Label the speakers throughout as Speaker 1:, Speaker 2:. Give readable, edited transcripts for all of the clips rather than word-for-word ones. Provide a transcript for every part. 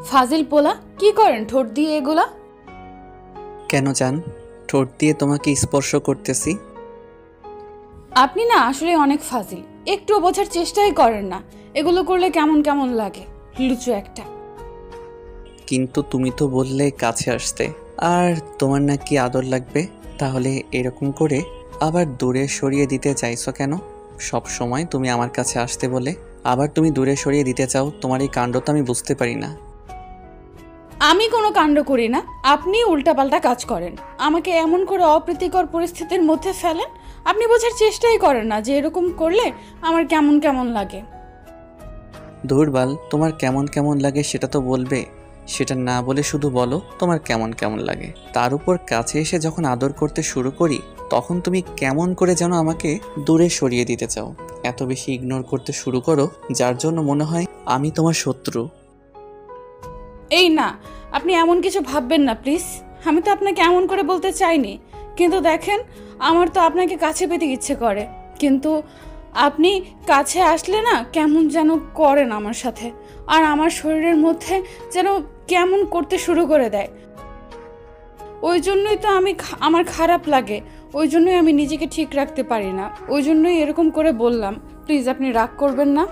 Speaker 1: ফাজিল পোলা, কি করেন ঠোঁট দিয়ে এগুলা?
Speaker 2: কেন জান, ঠোঁট দিয়ে তোমাকে স্পর্শ করতেছি।
Speaker 1: আপনি না আসলে অনেক ফাজিল, একটুও বোঝার চেষ্টাই করেন না। এগুলো করলে কেমন কেমন লাগে, লুচু একটা।
Speaker 2: কিন্তু তুমি তো বললে কাছে আসতে, আর তোমার নাকি আদর লাগবে, তাহলে এরকম করে আবার দূরে সরিয়ে দিতে চাইছো কেন? সব সময় তুমি আমার কাছে আসতে বলে আবার তুমি দূরে সরিয়ে দিতে চাও, তোমার এই কাণ্ড তো আমি বুঝতে পারি না।
Speaker 1: আমি কোনো কাণ্ড করি না, আপনি উল্টাপাল্টা কাজ করেন, আমাকে এমন করে অপ্রীতিকর পরিস্থিতির মধ্যে ফেলেন। আপনি বোঝার চেষ্টাই করেন না যে এরকম করলে আমার কেমন কেমন লাগে।
Speaker 2: ধুরবাল, তোমার কেমন কেমন লাগে সেটা তো বলবে, সেটা না বলে শুধু বলো তোমার কেমন কেমন লাগে। তার উপর কাছে এসে যখন আদর করতে শুরু করি তখন তুমি কেমন করে যেন আমাকে দূরে সরিয়ে দিতে চাও, এত বেশি ইগনোর করতে শুরু করো যার জন্য মনে হয় আমি তোমার শত্রু।
Speaker 1: এই না, আপনি এমন কিছু ভাববেন না প্লিজ। আমি তো আপনাকে এমন করে বলতে চাইনি, কিন্তু দেখেন আমার তো আপনাকে কাছে পেতে ইচ্ছে করে, কিন্তু আপনি কাছে আসলে না কেমন যেন করেন আমার সাথে, আর আমার শরীরের মধ্যে যেন কেমন করতে শুরু করে দেয়। ওই জন্যই তো আমার খারাপ লাগে, ওই জন্যই আমি নিজেকে ঠিক রাখতে পারি না, ওই জন্যই এরকম করে বললাম। প্লিজ আপনি রাগ করবেন না।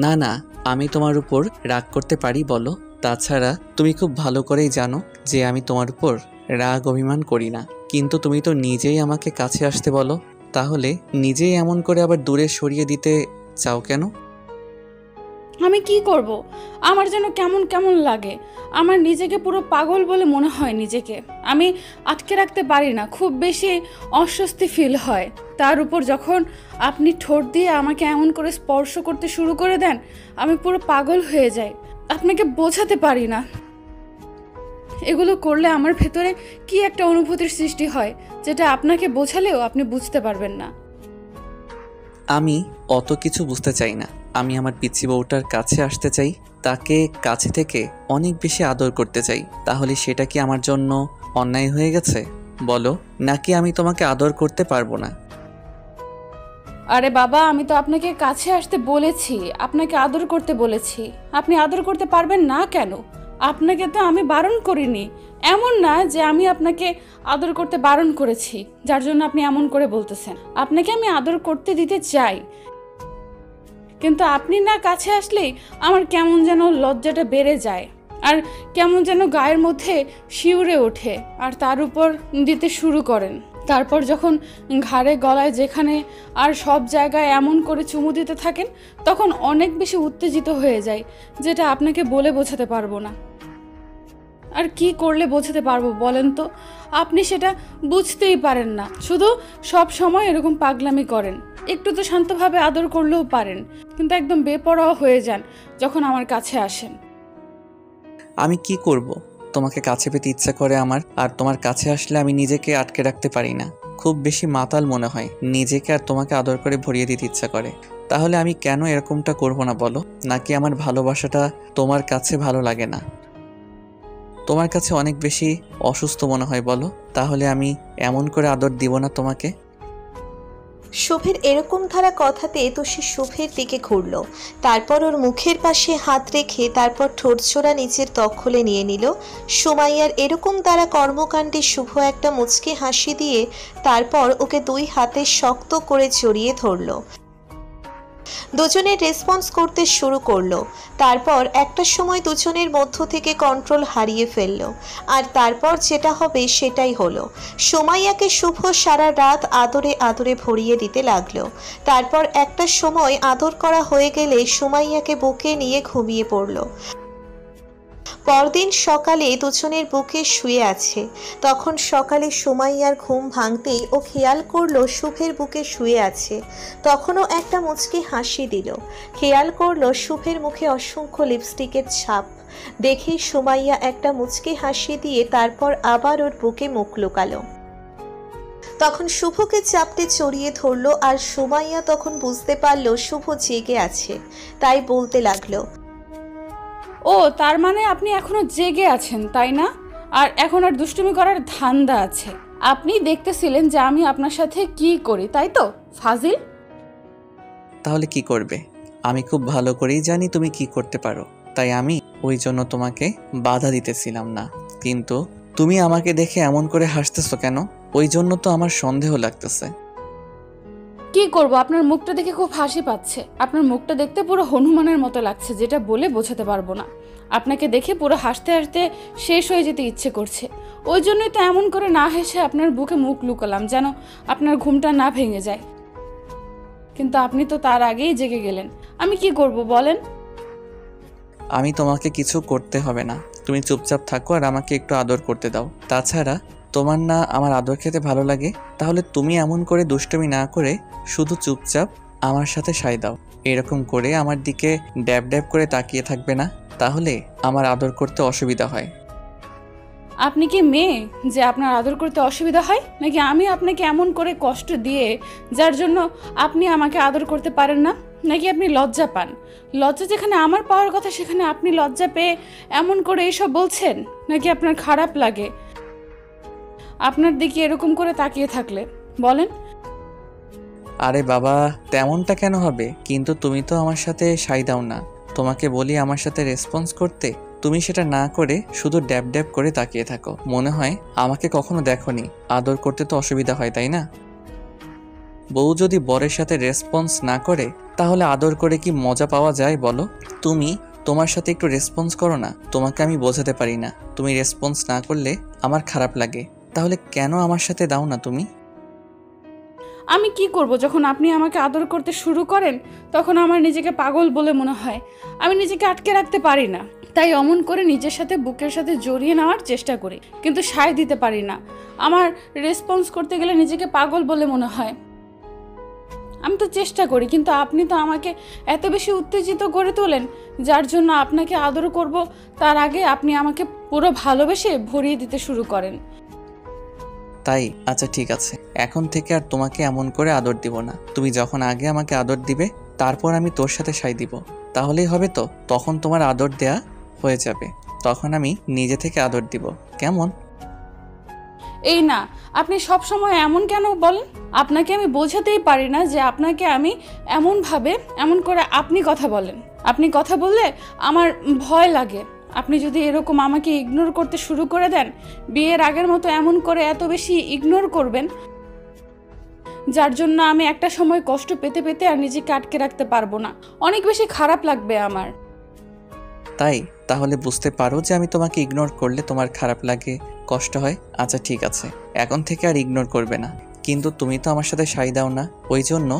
Speaker 2: না না, আমি তোমার উপর রাগ করতে পারি বলো? তাছাড়া তুমি খুব ভালো করেই জানো যে আমি তোমার উপর রাগ অভিমান করি না, কিন্তু তুমি তো নিজেই আমাকে কাছে আসতে বলো, তাহলে নিজেই এমন করে আবার দূরে সরিয়ে দিতে চাও কেন?
Speaker 1: আমি কি করব, আমার যেন কেমন কেমন লাগে, আমার নিজেকে পুরো পাগল বলে মনে হয় নিজেকে। আমি আটকে রাখতে পারি না, খুব বেশি অস্বস্তি ফিল হয়। তার উপর যখন আপনি ঠোঁট দিয়ে আমাকে এমন করে স্পর্শ করতে শুরু করে দেন, আমি পুরো পাগল হয়ে যাই। আপনাকে বোঝাতে পারি না, এগুলো করলে আমার ভেতরে কি একটা অনুভূতির সৃষ্টি হয়, যেটা আপনাকে বোঝালেও আপনি বুঝতে পারবেন না।
Speaker 2: আমি অত কিছু বুঝতে চাই না, আমি আমার পিচ্চি বউটার কাছে আসতে চাই, তাকে কাছে থেকে অনেক বেশি আদর করতে চাই। তাহলে সেটা কি আমার জন্য অন্যায় হয়ে গেছে বলো, নাকি আমি তোমাকে আদর করতে পারবো না?
Speaker 1: আরে বাবা, আমি তো আপনাকে কাছে আসতে বলেছি, আপনাকে আদর করতে বলেছি, আপনি আদর করতে পারবেন না কেন? আপনাকে তো আমি বারণ করিনি, এমন না যে আমি আপনাকে আদর করতে বারণ করেছি যার জন্য আপনি এমন করে বলতেছেন। আপনাকে আমি আদর করতে দিতে চাই, কিন্তু আপনি না কাছে আসলেই আমার কেমন যেন লজ্জাটা বেড়ে যায়, আর কেমন যেন গায়ের মধ্যে শিউরে ওঠে, আর তার উপর দিতে শুরু করেন। তারপর যখন ঘাড়ে গলায় যেখানে আর সব জায়গায় এমন করে চুমু দিতে থাকেন, তখন অনেক বেশি উত্তেজিত হয়ে যায়, যেটা আপনাকে বলে বোঝাতে পারবো না। আর কি করলে বোঝাতে পারবো বলেন তো? আপনি সেটা বুঝতেই পারেন না, শুধু সব সময় এরকম পাগলামি করেন। একটু তো শান্তভাবে আদর করলেও পারেন, কিন্তু একদম বেপরোয়া হয়ে যান যখন আমার কাছে আসেন।
Speaker 2: আমি কি করব? তোমাকে কাছে পেতে ইচ্ছা করে আমার, আর তোমার কাছে আসলে আমি নিজেকে আটকে রাখতে পারি না, খুব বেশি মাতাল মনে হয় নিজেকে, আর তোমাকে আদর করে ভরিয়ে দিতে ইচ্ছা করে। তাহলে আমি কেন এরকমটা করব না বলো? নাকি আমার ভালোবাসাটা তোমার কাছে ভালো লাগে না? তোমার কাছে অনেক বেশি অসুস্থ মনে হয় বলো? তাহলে আমি এমন করে আদর দিব না তোমাকে।
Speaker 3: শুভের এরকম ধারা কথাতে তুষি শুভের দিকে ঘুরল, তারপর ওর মুখের পাশে হাত রেখে তারপর ঠোঁটছোড়া নিচের দখলে নিয়ে নিল। সুমাইয়ার এরকম দ্বারা কর্মকাণ্ডে শুভ একটা মুচকি হাসি দিয়ে তারপর ওকে দুই হাতে শক্ত করে জড়িয়ে ধরল। দুজনের রেসপন্স করতে শুরু করলো। তারপর একটা সময় দুজনের মধ্য থেকে কন্ট্রোল হারিয়ে ফেলল, আর তারপর যেটা হবে সেটাই হলো। সুমাইয়াকে শুভ সারা রাত আদরে আদরে ভরিয়ে দিতে লাগলো। তারপর একটা সময় আদর করা হয়ে গেলে সুমাইয়াকে বুকে নিয়ে ঘুমিয়ে পড়ল। পরদিন সকালে দুজনের বুকে শুয়ে আছে। তখন সকালে সুমাইয়ার ঘুম ভাঙতেই ও খেয়াল করলো শুভের বুকে শুয়ে আছে। তখনও একটা মুচকি হাসি দিল। খেয়াল করলো শুভের মুখে অসংখ্য লিপস্টিকের ছাপ। দেখেই সুমাইয়া একটা মুচকি হাসি দিয়ে তারপর আবার ওর বুকে মুখ লুকালো। তখন শুভকে চাপটে জড়িয়ে ধরলো, আর সুমাইয়া তখন বুঝতে পারলো শুভ জেগে আছে, তাই বলতে লাগলো,
Speaker 1: ও তার মানে আপনি এখনো জেগে আছেন তাই না? আর এখন আর দুষ্টুমি করার ধান্দা আছে? আপনি দেখতেছিলেন যে আমি আপনার সাথে কি করি, তাই তো ফাজিল?
Speaker 2: তাহলে কি করবে? আমি খুব ভালো করেই জানি তুমি কি করতে পারো, তাই আমি ওই জন্য তোমাকে বাধা দিতেছিলাম না। কিন্তু তুমি আমাকে দেখে এমন করে হাসতেছো কেন? ওই জন্য তো আমার সন্দেহ লাগতেছে।
Speaker 1: কি করব, আপনার মুখটা দেখে খুব হাসি পাচ্ছে। আপনার মুখটা দেখতে পুরো হনুমানের মতো লাগছে, যেটা বলে বোঝাতে পারবো না। আপনাকে দেখে পুরো হাসতে হাসতে শেষ হয়ে যেতে ইচ্ছে করছে। ওই জন্যই তো এমন করে না হেসে আপনার বুকে মুখ লুকালাম, যেন আপনার ঘুমটা না ভেঙে যায়। কিন্তু আপনি তো তার আগেই জেগে গেলেন। আমি কি করব বলেন?
Speaker 2: আমি তোমাকে কিছু করতে হবে না, তুমি চুপচাপ থাকো আর আমাকে একটু আদর করতে দাও। তাছাড়া তোমার না আমার আদর খেতে ভালো লাগে? তাহলে তুমি এমন করে দুষ্টুমি না করে শুধু চুপচাপ আমার সাথে সায় দাও। এরকম করে আমার দিকে ড্যাব ড্যাব করে তাকিয়ে থাকবে না, তাহলে আমার আদর করতে অসুবিধা হয়।
Speaker 1: আপনি কি মেয়ে যে আপনার আদর করতে অসুবিধা হয়? নাকি আমি আপনাকে এমন করে কষ্ট দিয়ে যার জন্য আপনি আমাকে আদর করতে পারেন না? নাকি আপনি লজ্জা পান? লজ্জা যেখানে আমার পাওয়ার কথা সেখানে আপনি লজ্জা পেয়ে এমন করে এইসব বলছেন? নাকি আপনার খারাপ লাগে আপনার দিকে এরকম করে তাকিয়ে থাকলে? বলেন।
Speaker 2: আরে বাবা, তেমনটা কেন হবে? কিন্তু তুমি তো আমার সাথে সাই দাও না। তোমাকে বলি আমার সাথে রেসপন্স করতে, তুমি সেটা না করে শুধু ড্যাব ড্যাব করে তাকিয়ে থাকো। মনে হয় আমাকে কখনো দেখোনি। আদর করতে তো অসুবিধা হয়, তাই না? বউ যদি বরের সাথে রেসপন্স না করে তাহলে আদর করে কি মজা পাওয়া যায় বলো? তুমি তোমার সাথে একটু রেসপন্স করো না। তোমাকে আমি বোঝাতে পারি না, তুমি রেসপন্স না করলে আমার খারাপ লাগে। তাহলে কেন আমার সাথে দাও না তুমি?
Speaker 1: আমি কি করব? যখন আপনি আমাকে আদর করতে শুরু করেন তখন আমার নিজেকে পাগল বলে মনে হয়। আমি নিজেকে আটকে রাখতে পারি না, তাই অমন করে নিজের সাথে বুকের সাথে জড়িয়ে নেওয়ার চেষ্টা করি, কিন্তু সায় দিতে পারি না। আমার রেসপন্স করতে গেলে নিজেকে পাগল বলে মনে হয়। আমি তো চেষ্টা করি, কিন্তু আপনি তো আমাকে এত বেশি উত্তেজিত করে তোলেন, যার জন্য আপনাকে আদর করব তার আগে আপনি আমাকে পুরো ভালোবেসে ভরিয়ে দিতে শুরু করেন।
Speaker 2: তাই? আচ্ছা ঠিক আছে, এখন থেকে আর তোমাকে এমন করে আদর দিব না। তুমি যখন আগে আমাকে আদর দিবে তারপর আমি তোর সাথে সাই দিব, তাহলেই হবে তো? তখন তোমার আদর দেয়া হয়ে যাবে, তখন আমি নিজে থেকে আদর দিব। কেমন?
Speaker 1: এই না, আপনি সব সময় এমন কেন বলেন? আপনাকে আমি বোঝাতেই পারি না যে আপনাকে আমি এমনভাবে এমন করে আপনি কথা বলেন। আপনি কথা বললে আমার ভয় লাগে। আপনি যদি এরকম আমাকে ইগনোর করতে শুরু করে দেন, বিয়ের আগের মতো এমন করে এত বেশি ইগনোর করবেন, যার জন্য আমি একটা সময় কষ্ট পেতে পেতে আর নিজেকে আটকে রাখতে পারবো না। অনেক বেশি খারাপ লাগবে আমার।
Speaker 2: তাই? তাহলে বুঝতে পারো যে আমি তোমাকে ইগনোর করলে তোমার খারাপ লাগে, কষ্ট হয়। আচ্ছা ঠিক আছে, এখন থেকে আর ইগনোর করবে না। কিন্তু তুমি তো আমার সাথে সাই দাও না, ওই জন্য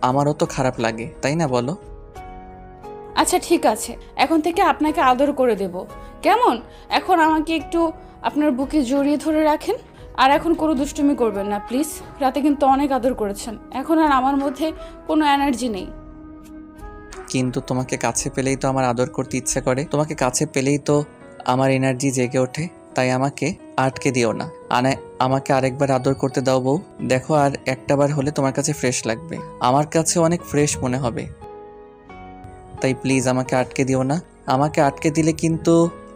Speaker 2: আমারও তো খারাপ লাগে, তাই না বলো?
Speaker 1: আচ্ছা ঠিক আছে, এখন থেকে আপনাকে আদর করে দেব। কেমন? এখন আমাকে একটু আপনার বুকে জড়িয়ে ধরে রাখেন। আর এখন কোনো দুষ্টুমি করবেন না প্লিজ। রাতে কিন্তু অনেক আদর করেছেন, এখন আর আমার মধ্যে কোনো এনার্জি নেই।
Speaker 2: কিন্তু তোমাকে কাছে পেলেই তো আমার আদর করতে ইচ্ছে করে, তোমাকে কাছে পেলেই তো আমার এনার্জি জেগে ওঠে। তাই আমাকে আটকে দিও না, আমাকে আরেকবার আদর করতে দাও বউ। দেখো, আর একটা বার হলে তোমার কাছে ফ্রেশ লাগবে, আমার কাছে অনেক ফ্রেশ মনে হবে। তাই প্লিজ আমাকে আটকে দিও না। আমাকে আটকে দিলে কিন্তু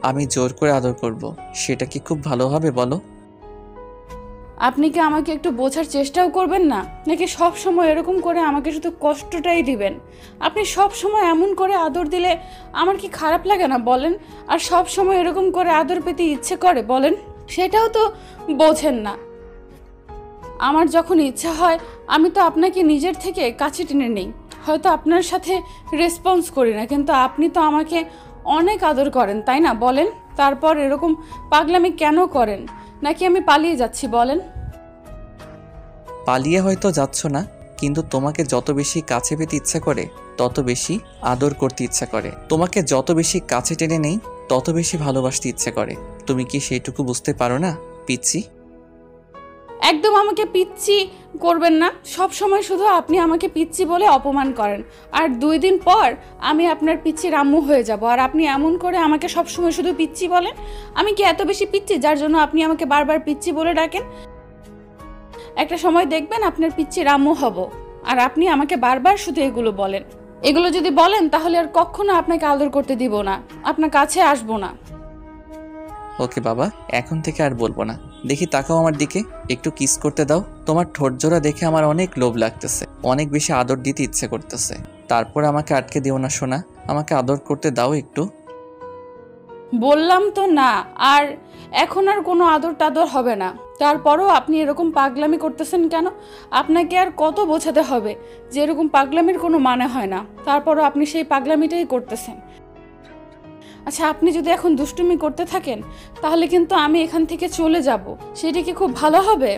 Speaker 2: আমি জোর করে আদর করব, সেটা কি খুব ভালো হবে বলো?
Speaker 1: আপনি কি আমাকে একটু বোঝার চেষ্টাও করবেন না? নাকি সব সময় এরকম করে আমাকে শুধু কষ্টটাই দিবেন? আপনি সব সময় এমন করে আদর দিলে আমার কি খারাপ লাগে না বলেন? আর সব সময় এরকম করে আদর পেতে ইচ্ছে করে বলেন? সেটাও তো বোঝেন না। আমার যখন ইচ্ছা হয় আমি তো আপনাকে নিজের থেকে কাছে টেনে নেই। হয়তো আপনার সাথে রেসপন্স করি না, কিন্তু আপনি তো আমাকে অনেক আদর করেন, তাই না বলেন? তারপর এরকম পাগলামি কেন করেন? নাকি আমি পালিয়ে যাচ্ছি বলেন?
Speaker 2: পালিয়ে হয়তো যাচ্ছ না, কিন্তু তোমাকে যত বেশি কাছে পেতে ইচ্ছা করে তত বেশি আদর করতে ইচ্ছা করে। তোমাকে যত বেশি কাছে টেনে নেই তত বেশি ভালোবাসতে ইচ্ছে করে। তুমি কি সেইটুকু বুঝতে পারো না পিচ্ছি?
Speaker 1: একদম আমাকে পিচ্ছি করবেন না। সব সময় শুধু আপনি আমাকে পিচ্ছি বলে অপমান করেন, আর 2 দিন পর আমি আপনার পিচ্চির আম্মু হয়ে যাব। আর আপনি এমন করে আমাকে সব সময় শুধু পিচ্ছি বলেন। আমি কি এত বেশি পিচ্ছি যার জন্য আপনি আমাকে বারবার পিচ্ছি বলে ডাকেন? একটা সময় দেখবেন আপনার পিচ্চির আম্মু হব, আর আপনি আমাকে বারবার শুধু এগুলো বলেন। এগুলো যদি বলেন তাহলে আর কখনো আপনাকে আদর করতে দিব না, আপনার কাছে আসবো না।
Speaker 2: ওকে বাবা, এখন থেকে আর বলবো না। দেখি তাকাও আমার দিকে, একটু কিস করতে দাও। তোমার ঠোঁট জোড়া দেখে আমার অনেক লোভ লাগতেছে, অনেক বেশি আদর দিতে ইচ্ছে করতেছে। তারপর আমাকে আটকে দিও না সোনা, আমাকে আদর করতে দাও একটু।
Speaker 1: বললাম তো না, আর এখন আর কোনো আদর টাদর হবে না। তারপরও আপনি এরকম পাগলামি করতেছেন কেন? আপনাকে আর কত বোঝাতে হবে যে এরকম পাগলামির কোনো মানে হয় না, তারপরও আপনি সেই পাগলামিটাই করতেছেন। আচ্ছা, আপনি যদি এখন দুষ্টুমি করতে থাকেন তাহলে কিন্তু আমি এখান থেকে চলে যাব, সেটা কি খুব ভালো হবে?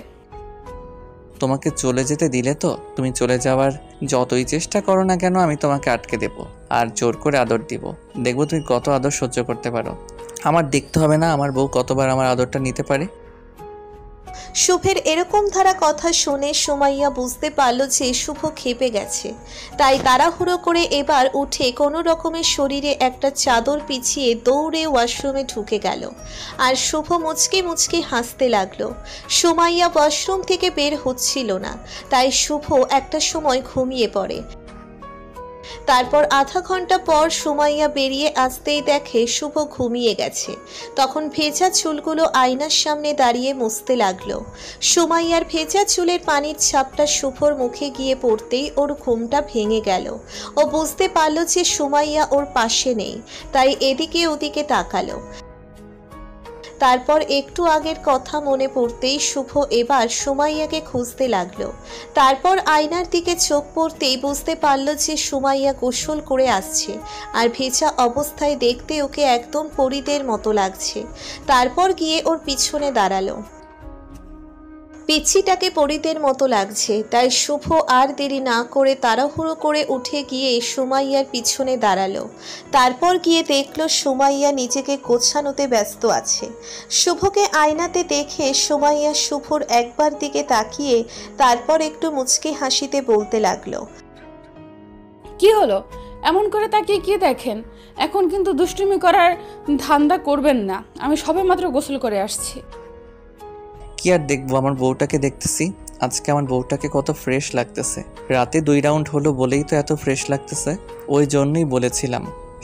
Speaker 2: তোমাকে চলে যেতে দিলে তো তুমি চলে যাওয়ার যতই চেষ্টা করো না কেন আমি তোমাকে আটকে দেব আর জোর করে আদর দিব। দেখবো তুমি কত আদর সহ্য করতে পারো। আমার দেখতে হবে না আমার বউ কতবার আমার আদরটা নিতে পারে।
Speaker 3: শুভের এরকম ধারা কথা শুনে সুমাইয়া বুঝতে পারল যে শুভ ক্ষেপে গেছে। তাই তাড়াহুড়ো করে এবার উঠে কোনো রকমের শরীরে একটা চাদর পিছিয়ে দৌড়ে ওয়াশরুমে ঢুকে গেল। আর শুভ মুচকি মুচকি হাসতে লাগলো। সুমাইয়া ওয়াশরুম থেকে বের হচ্ছিল না, তাই শুভ একটা সময় ঘুমিয়ে পড়ে। তারপর আধা ঘন্টা পর সুমাইয়া বেরিয়ে আসতেই দেখে শুভ ঘুমিয়ে গেছে। তখন ভেজা চুলগুলো আয়নার সামনে দাঁড়িয়ে মুছতে লাগলো। সুমাইয়ার ভেজা চুলের পানির ছাপটা শুভর মুখে গিয়ে পড়তেই ওর ঘুমটা ভেঙে গেল। ও বুঝতে পারল যে সুমাইয়া ওর পাশে নেই, তাই এদিকে ওদিকে তাকালো। তারপর একটু আগের কথা মনে পড়তেই শুভ এবার সুমাইয়াকে খুঁজতে লাগলো। তারপর আয়নার দিকে চোখ পড়তেই বুঝতে পারল যে সুমাইয়া গোসল করে আসছে, আর ভেজা অবস্থায় দেখতে ওকে একদম পরীদের মতো লাগছে। তারপর গিয়ে ওর পিছনে দাঁড়ালো। পিচ্ছিটাকে পরীদের মতো লাগছে, তাই শুভ আর দেরি না করে তাড়াহুড়ো করে উঠে গিয়ে সুমাইয়ার পিছনে দাঁড়ালো। তারপর গিয়ে দেখলো সুমাইয়া নিজেকে গোছানোতে ব্যস্ত আছে। শুভকে আয়নাতে দেখে সুমাইয়া শুভর একবার দিকে তাকিয়ে তারপর একটু মুচকি হাসিতে বলতে লাগলো,
Speaker 1: কি হলো? এমন করে তাকিয়ে কি দেখেন? এখন কিন্তু দুষ্টুমি করার ধান্দা করবেন না। আমি সবেমাত্র গোসল করে আসছি।
Speaker 2: কি আর দেখবো, আমার বউটাকে দেখতেছি। আজকে আমার বউটাকে কত ফ্রেশ লাগতেছে। রাতে 2 রাউন্ড হলো বলেই তো এত ফ্রেশ লাগতেছে। ওই জন্যই বলেছিলাম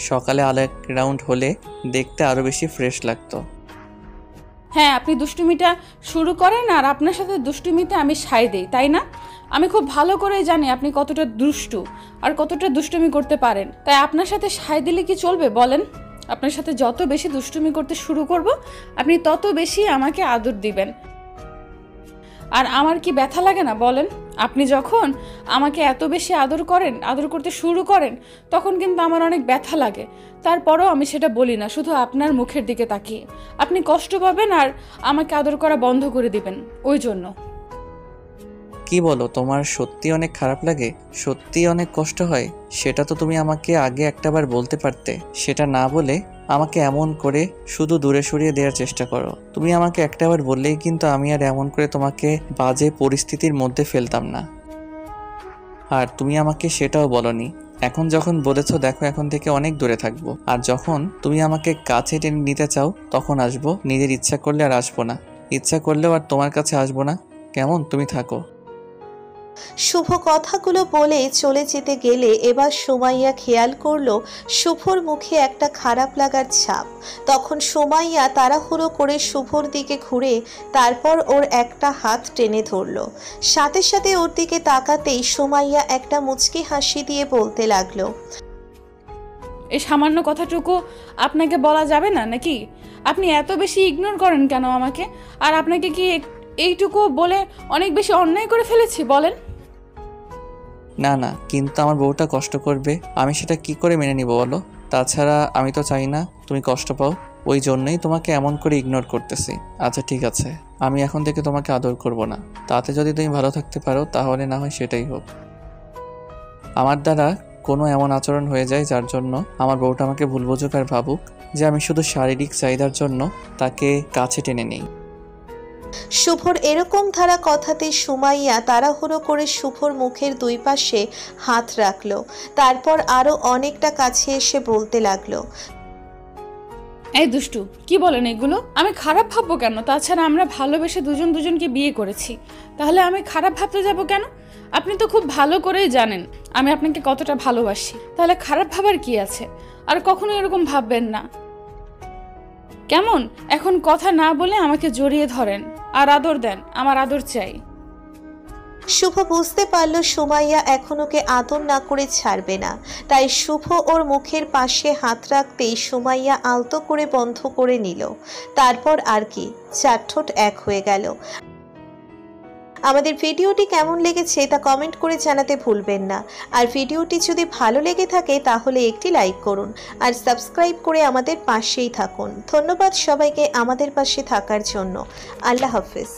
Speaker 2: সকালে আরেক রাউন্ড হলে দেখতে আরো বেশি ফ্রেশ লাগতো।
Speaker 1: হ্যাঁ, আপনি দুষ্টুমিটা শুরু করেন আর আপনার সাথে দুষ্টুমিতে আমি সায় দেই, তাই না? আমি খুব ভালো করে জানি আপনি কতটা দুষ্টু আর কতটা দুষ্টুমি করতে পারেন। তাই আপনার সাথে সায় দিলে কি চলবে বলেন? আপনার সাথে যত বেশি দুষ্টুমি করতে শুরু করব, আপনি তত বেশি আমাকে আদর দিবেন। আর আমার কি ব্যথা লাগে না বলেন? আপনি যখন আমাকে এত বেশি আদর করেন, আদর করতে শুরু করেন, তখন কিন্তু আমার অনেক ব্যথা লাগে। তারপরও আমি সেটা বলি না, শুধু আপনার মুখের দিকে তাকিয়ে। আপনি কষ্ট পাবেন আর আমাকে আদর করা বন্ধ করে দিবেন, ওই জন্য।
Speaker 2: কি বলো, তোমার সত্যি অনেক খারাপ লাগে? সত্যি অনেক কষ্ট হয়? সেটা তো তুমি আমাকে আগে একটাবার বলতে পারতে। সেটা না বলে আমাকে এমন করে শুধু দূরে সরিয়ে দেওয়ার চেষ্টা করো। তুমি আমাকে একটাবার বললেই কিন্তু আমি আর এমন করে তোমাকে বাজে পরিস্থিতির মধ্যে ফেলতাম না। আর তুমি আমাকে সেটাও বলনি। এখন যখন বলেছো, দেখো এখন থেকে অনেক দূরে থাকবো। আর যখন তুমি আমাকে কাছে টেনে নিতে চাও তখন আসবো। নিজের ইচ্ছা করলে আর আসবো না, ইচ্ছা করলেও আর তোমার কাছে আসবো না। কেমন? তুমি থাকো।
Speaker 3: শুভ কথাগুলো বলে চলে যেতে গেলে এবার সুমাইয়া খেয়াল করলো শুভর মুখে একটা খারাপ লাগার ছাপ। তখন সুমাইয়া তাড়াহুড়ো করে শুভর দিকে ঘুরে তারপর ওর একটা হাত টেনে ধরলো। সাথে সাথে ওর দিকে তাকাতেই সুমাইয়া একটা মুচকি হাসি দিয়ে বলতে লাগলো,
Speaker 1: এই সামান্য কথাটুকু আপনাকে বলা যাবে না নাকি? আপনি এত বেশি ইগনোর করেন কেন আমাকে? আর আপনাকে কি এইটুকু বলে অনেক বেশি অন্যায় করে ফেলেছি বলেন?
Speaker 2: না না, কিন্তু আমার বউটা কষ্ট করবে, আমি সেটা কি করে মেনে নিব বলো? তাছাড়া আমি তো চাই না তুমি কষ্ট পাও, ওই জন্যই তোমাকে এমন করে ইগনোর করতেছি। আচ্ছা ঠিক আছে, আমি এখন থেকে তোমাকে আদর করব না। তাতে যদি তুমি ভালো থাকতে পারো তাহলে না হয় সেটাই হোক। আমার দ্বারা কোনো এমন আচরণ হয়ে যায় যার জন্য আমার বউটা আমাকে ভুল বুঝুক আর ভাবুক যে আমি শুধু শারীরিক চাহিদার জন্য তাকে কাছে টেনে নিই।
Speaker 3: শুভর এরকম ধারা কথাতে সুমাইয়া তাড়াহুড়ো করে শুভর মুখের দুই পাশে হাত রাখলো। তারপর আরো অনেকটা কাছে এসে বলতে লাগলো,
Speaker 1: এই দুষ্টু, কি বলেন এগুলো? আমি খারাপ ভাববো কেন? তাছাড়া আমরা ভালোবেসে দুজন দুজনকে বিয়ে করেছি, তাহলে আমি খারাপ ভাবতে যাব কেন? আপনি তো খুব ভালো করেই জানেন আমি আপনাকে কতটা ভালোবাসি, তাহলে খারাপ ভাবার কি আছে? আর কখনো এরকম ভাববেন না কেমন? এখন কথা না বলে আমাকে জড়িয়ে ধরেন আর আদর দেন, আমার আদর চাই।
Speaker 3: শুভ বুঝতে পারল সুমাইয়া এখন ওকে আদর না করে ছাড়বে না, তাই শুভ ওর মুখের পাশে হাত রাখতেই সুমাইয়া আলতো করে বন্ধ করে নিল। তারপর আর কি, চার ঠোঁট এক হয়ে গেল। আমাদের ভিডিওটি কেমন লেগেছে তা কমেন্ট করে জানাতে ভুলবেন না। আর ভিডিওটি যদি ভালো লেগে থাকে তাহলে একটি লাইক করুন আর সাবস্ক্রাইব করে আমাদের পাশেই থাকুন। ধন্যবাদ সবাইকে আমাদের পাশে থাকার জন্য। আল্লাহ হাফেজ।